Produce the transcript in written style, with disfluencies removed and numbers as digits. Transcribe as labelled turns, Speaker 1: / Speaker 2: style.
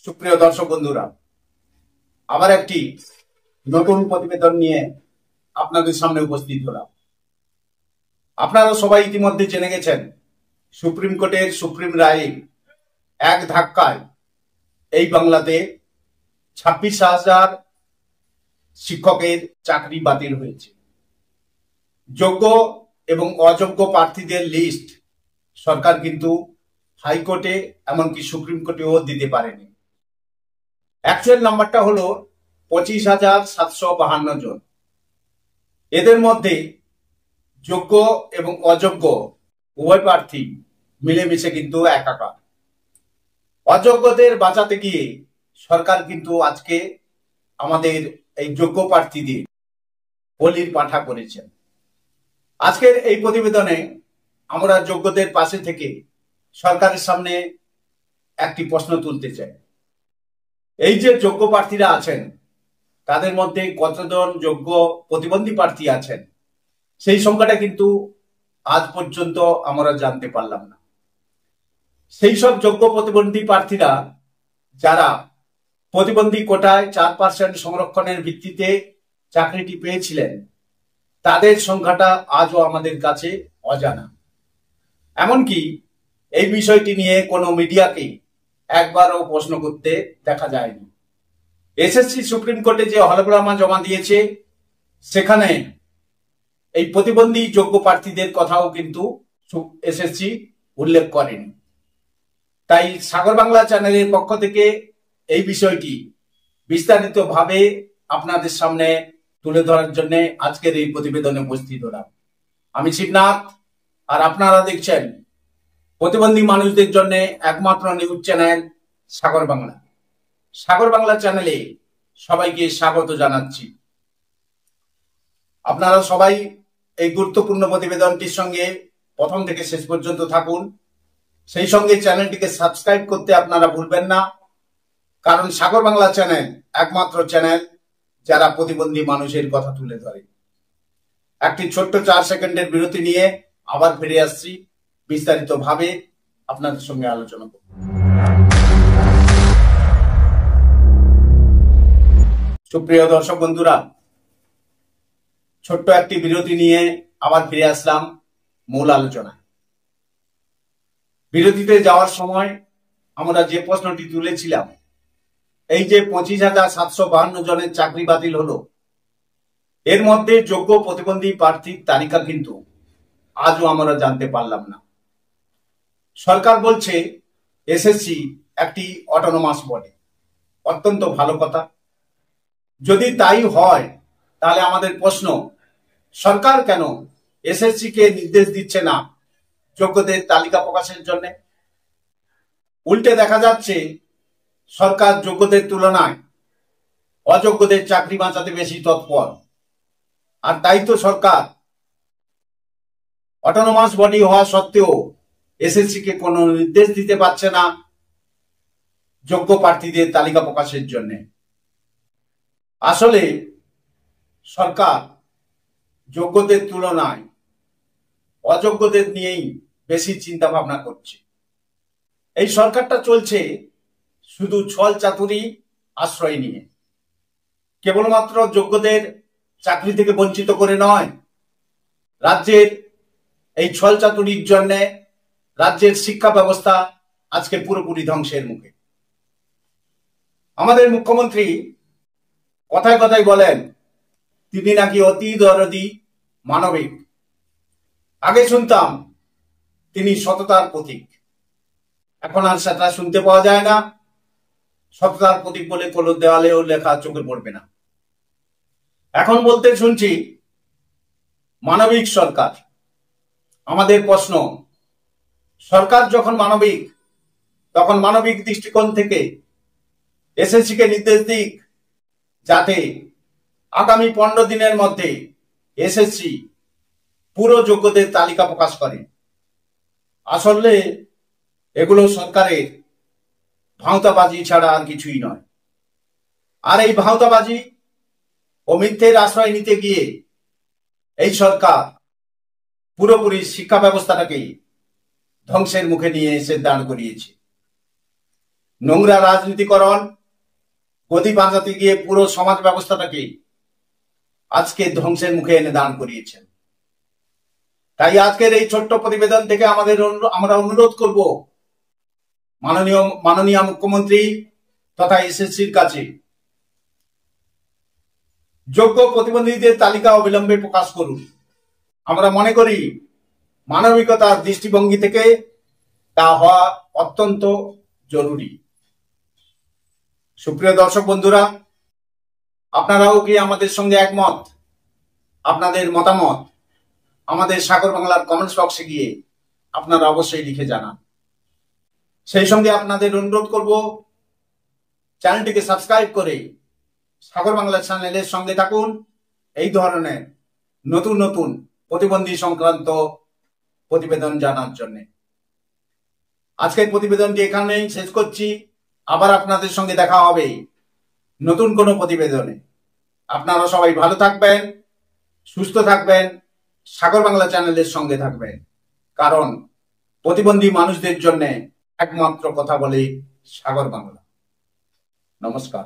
Speaker 1: সুপ্রিয় দর্শক বন্ধুরা, আবার একটি নতুন প্রতিবেদন নিয়ে আপনাদের সামনে উপস্থিত হলাম। আপনারা সবাই ইতিমধ্যে জেনে গেছেন, সুপ্রিম কোর্টের সুপ্রিম রায়ে এক ধাক্কায় এই বাংলাতে 26,000 শিক্ষকের চাকরি বাতিল হয়েছে। যোগ্য এবং অযোগ্য প্রার্থীদের লিস্ট সরকার কিন্তু হাইকোর্টে এমনকি সুপ্রিম কোর্টেও দিতে পারেনি। অ্যাকচুয়াল নাম্বারটা হলো 25,752 জন। এদের মধ্যে যোগ্য এবং অযোগ্য উভয় প্রার্থী মিলেমিশে কিন্তু একাকার। অযোগ্যদের বাঁচাতে গিয়ে সরকার কিন্তু আজকে আমাদের এই যোগ্য প্রার্থীদের বলির পাঁঠা করেছেন। আজকের এই প্রতিবেদনে আমরা যোগ্যদের পাশে থেকে সরকারের সামনে একটি প্রশ্ন তুলতে চাই। এই যে যোগ্য প্রার্থীরা আছেন, তাদের মধ্যে কতজন যোগ্য প্রতিবন্ধী প্রার্থী আছেন, সেই সংখ্যাটা কিন্তু আজ পর্যন্ত আমরা জানতে পারলাম না। সেই সব যোগ্য প্রতিবন্ধী প্রার্থীরা যারা প্রতিবন্ধী কোটায় 4% সংরক্ষণের ভিত্তিতে চাকরিটি পেয়েছিলেন, তাদের সংখ্যাটা আজও আমাদের কাছে অজানা। এমনকি এই বিষয়টি নিয়ে কোনো মিডিয়াকে একবারও প্রশ্ন করতে দেখা যায়নি। এসএসসি সুপ্রিম কোর্টে যে হলফনামা জমা দিয়েছে, সেখানে এই প্রতিবন্ধী যোগ্য প্রার্থীদের কথাও কিন্তু এসএসসি উল্লেখ করেনি। তাই সাগর বাংলা চ্যানেলের পক্ষ থেকে এই বিষয়টি বিস্তারিতভাবে আপনাদের সামনে তুলে ধরার জন্য আজকের এই প্রতিবেদনে উপস্থিত হলাম। আমি শিবনাথ, আর আপনারা দেখছেন প্রতিবন্ধী মানুষদের জন্য একমাত্র নিউজ চ্যানেল সাগর বাংলা। সাগর বাংলা চ্যানেলে সবাইকে স্বাগত জানাচ্ছি। আপনারা সবাই এই গুরুত্বপূর্ণ প্রতিবেদনটির সঙ্গে প্রথম থেকে শেষ পর্যন্ত থাকুন। সেই সঙ্গে চ্যানেলটিকে সাবস্ক্রাইব করতে আপনারা ভুলবেন না, কারণ সাগর বাংলা চ্যানেল একমাত্র চ্যানেল যারা প্রতিবন্ধী মানুষের কথা তুলে ধরে। একটি ছোট্ট 4 সেকেন্ডের বিরতি নিয়ে আবার ফিরে আসছি, বিস্তারিতভাবে আপনাদের সঙ্গে আলোচনা করব। সুপ্রিয় দর্শক বন্ধুরা, ছোট্ট একটি বিরতি নিয়ে আবার ফিরে আসলাম মূল আলোচনায়। বিরতিতে যাওয়ার সময় আমরা যে প্রশ্নটি তুলেছিলাম, এই যে 25,752 জনের চাকরি বাতিল হলো, এর মধ্যে যোগ্য প্রতিবন্ধী প্রার্থীর তালিকা কিন্তু আজও আমরা জানতে পারলাম না। সরকার বলছে এসএসসি একটি অটোনমাস বডি। অত্যন্ত ভালো কথা। যদি তাই হয়, তাহলে আমাদের প্রশ্ন, সরকার কেন এসএসসি কে নির্দেশ দিচ্ছে না যোগ্যদের তালিকা প্রকাশের জন্য? উল্টে দেখা যাচ্ছে সরকার যোগ্যদের তুলনায় অযোগ্যদের চাকরি বাঁচাতে বেশি তৎপর। আর তাই তো সরকার অটোনমাস বডি হওয়া সত্ত্বেও এসএসসি কে কোনো নির্দেশ দিতে পারছে না যোগ্য প্রার্থীদের তালিকা প্রকাশের জন্য। আসলে সরকার যোগ্যদের তুলনায় অযোগ্যদের নিয়েই বেশি চিন্তা ভাবনা করছে। এই সরকারটা চলছে শুধু ছল চাতুরি আশ্রয় নিয়ে। কেবলমাত্র যোগ্যদের চাকরি থেকে বঞ্চিত করে নয়, রাজ্যের এই ছল চাতুরির জন্য রাজ্যের শিক্ষা ব্যবস্থা আজকে পুরোপুরি ধ্বংসের মুখে। আমাদের মুখ্যমন্ত্রী কথায় কথায় বলেন তিনি নাকি অতি দরদি, মানবিক। আগে শুনতাম তিনি সততার প্রতীক, এখন আর সেটা শুনতে পাওয়া যায় না। সততার প্রতীক বলে কোনো দেওয়ালেও লেখা চোখে পড়বে না। এখন বলতে শুনছি মানবিক সরকার। আমাদের প্রশ্ন, সরকার যখন মানবিক, তখন মানবিক দৃষ্টিকোণ থেকে এসএসসি কে নির্দেশ দিক যাতে আগামী 15 দিনের মধ্যে এসএসসি পুরো যোগ্যদের তালিকা প্রকাশ করে। আসলে এগুলো সরকারের ভাঁওতাবাজি ছাড়া আর কিছুই নয়। আর এই ভাঁওতাবাজি ও মিথ্যের আশ্রয় নিতে গিয়ে এই সরকার পুরোপুরি শিক্ষা ব্যবস্থাটাকে ধ্বংসের মুখে নিয়ে এসে দাঁড় করিয়েছে। নোংরা রাজনীতিকরণ গদি বাঁচাতে গিয়ে পুরো সমাজ ব্যবস্থাটাকে আজকে ধ্বংসের মুখে এনে দান করিয়েছেন। তাই আজকের এই ছোট্ট প্রতিবেদন থেকে আমরা অনুরোধ করব মাননীয় মুখ্যমন্ত্রী তথা এসএসসির কাছে যোগ্য প্রতিবন্ধীদের তালিকা অবিলম্বে প্রকাশ করুন। আমরা মনে করি মানবিকতার দৃষ্টিভঙ্গি থেকে তা হওয়া অত্যন্ত জরুরি। সুপ্রিয় দর্শক বন্ধুরা, আপনারাও কি আমাদের সঙ্গে একমত? আপনাদের মতামত আমাদের সাগর বাংলার কমেন্টস বক্সে গিয়ে আপনারা অবশ্যই লিখে জানান। সেই সঙ্গে আপনাদের অনুরোধ করব চ্যানেলটিকে সাবস্ক্রাইব করে সাগর বাংলা চ্যানেলের সঙ্গে থাকুন এই ধরনের নতুন নতুন প্রতিবন্ধী সংক্রান্ত প্রতিবেদন জানার জন্য। আজকের প্রতিবেদনটি এখানেই শেষ করছি। আবার আপনাদের সঙ্গে দেখা হবে নতুন কোনো প্রতিবেদনে। আপনারা সবাই ভালো থাকবেন, সুস্থ থাকবেন, সাগর বাংলা চ্যানেলের সঙ্গে থাকবেন, কারণ প্রতিবন্ধী মানুষদের জন্য একমাত্র কথা বলে সাগর বাংলা। নমস্কার।